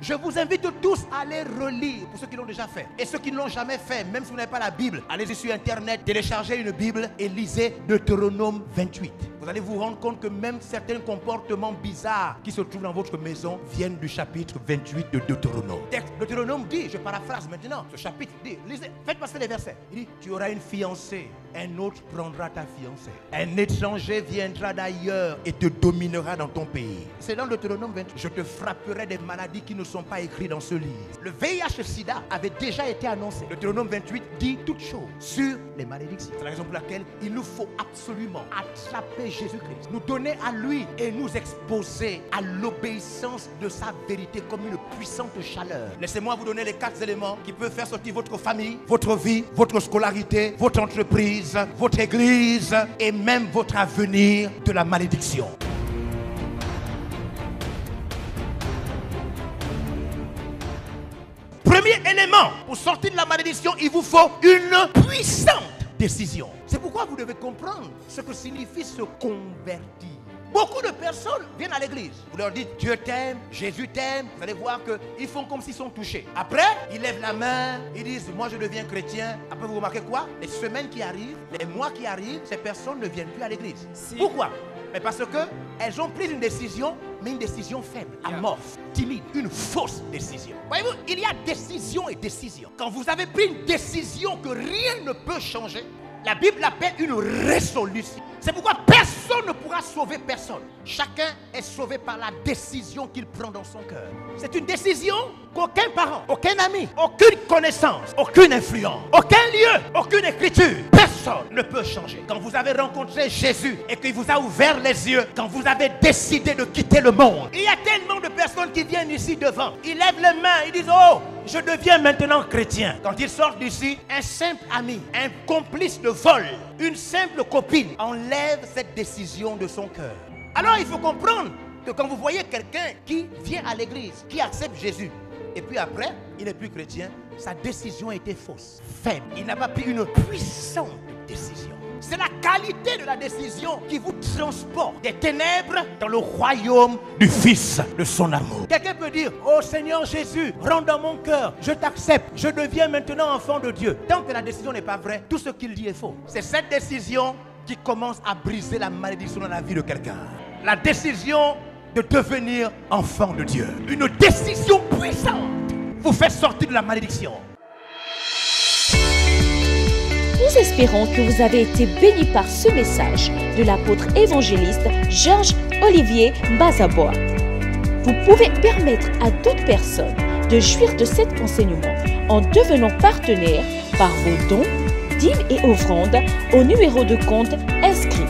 Je vous invite tous à les relire pour ceux qui l'ont déjà fait. Et ceux qui ne l'ont jamais fait, même si vous n'avez pas la Bible, allez-y sur Internet, téléchargez une Bible et lisez Deutéronome 28. Vous allez vous rendre compte que même certains comportements bizarres qui se trouvent dans votre maison viennent du chapitre 28 de Deutéronome. Deutéronome dit, je paraphrase maintenant, ce chapitre dit, lisez, faites passer les versets. Il dit, tu auras une fiancée, un autre prendra ta fiancée. Un étranger viendra d'ailleurs et te dominera dans ton pays. C'est dans Deutéronome 28. Je te frapperai des maladies qui ne sont pas écrites dans ce livre. Le VIH-Sida avait déjà été annoncé. Deutéronome 28 dit toutes choses sur les malédictions. C'est la raison pour laquelle il nous faut absolument attraper Jésus-Christ, nous donner à lui et nous exposer à l'obéissance de sa vérité comme une puissante chaleur. Laissez-moi vous donner les 4 éléments qui peuvent faire sortir votre famille, votre vie, votre scolarité, votre entreprise, votre église et même votre avenir de la malédiction. Premier élément, pour sortir de la malédiction, il vous faut une puissante décision. C'est pourquoi vous devez comprendre ce que signifie se convertir. Beaucoup de personnes viennent à l'église. Vous leur dites Dieu t'aime, Jésus t'aime. Vous allez voir qu'ils font comme s'ils sont touchés. Après, ils lèvent la main, ils disent moi je deviens chrétien. Après vous remarquez quoi? Les semaines qui arrivent, les mois qui arrivent, ces personnes ne viennent plus à l'église. Pourquoi? Mais parce qu'elles ont pris une décision, mais une décision faible, amorphe, timide, une fausse décision. Voyez-vous, il y a décision et décision. Quand vous avez pris une décision que rien ne peut changer, la Bible l'appelle une résolution. C'est pourquoi personne ne pourra sauver personne. Chacun est sauvé par la décision qu'il prend dans son cœur. C'est une décision qu'aucun parent, aucun ami, aucune connaissance, aucune influence, aucun lieu, aucune écriture, personne ne peut changer. Quand vous avez rencontré Jésus et qu'il vous a ouvert les yeux, quand vous avez décidé de quitter le monde, il y a tellement de personnes qui viennent ici devant. Ils lèvent les mains, ils disent oh, je deviens maintenant chrétien. Quand ils sortent d'ici, un simple ami, un complice de vol, une simple copine enlève cette décision de son cœur. Alors il faut comprendre que quand vous voyez quelqu'un qui vient à l'église, qui accepte Jésus, et puis après, il n'est plus chrétien, sa décision était fausse, faible. Il n'a pas pris une puissante décision. C'est la qualité de la décision qui vous transporte des ténèbres dans le royaume du Fils de son amour. Quelqu'un peut dire, oh Seigneur Jésus, rentre dans mon cœur, je t'accepte, je deviens maintenant enfant de Dieu. Tant que la décision n'est pas vraie, tout ce qu'il dit est faux. C'est cette décision qui commence à briser la malédiction dans la vie de quelqu'un. La décision de devenir enfant de Dieu. Une décision puissante vous fait sortir de la malédiction. Nous espérons que vous avez été bénis par ce message de l'apôtre évangéliste Georges Olivier Bazaboa. Vous pouvez permettre à d'autres personnes de jouir de cet enseignement en devenant partenaire par vos dons, dîmes et offrandes au numéro de compte inscrit.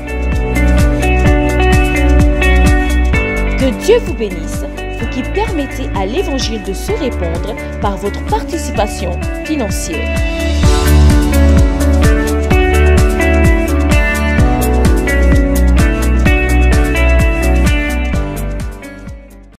Que Dieu vous bénisse, vous qui permettez à l'évangile de se répandre par votre participation financière.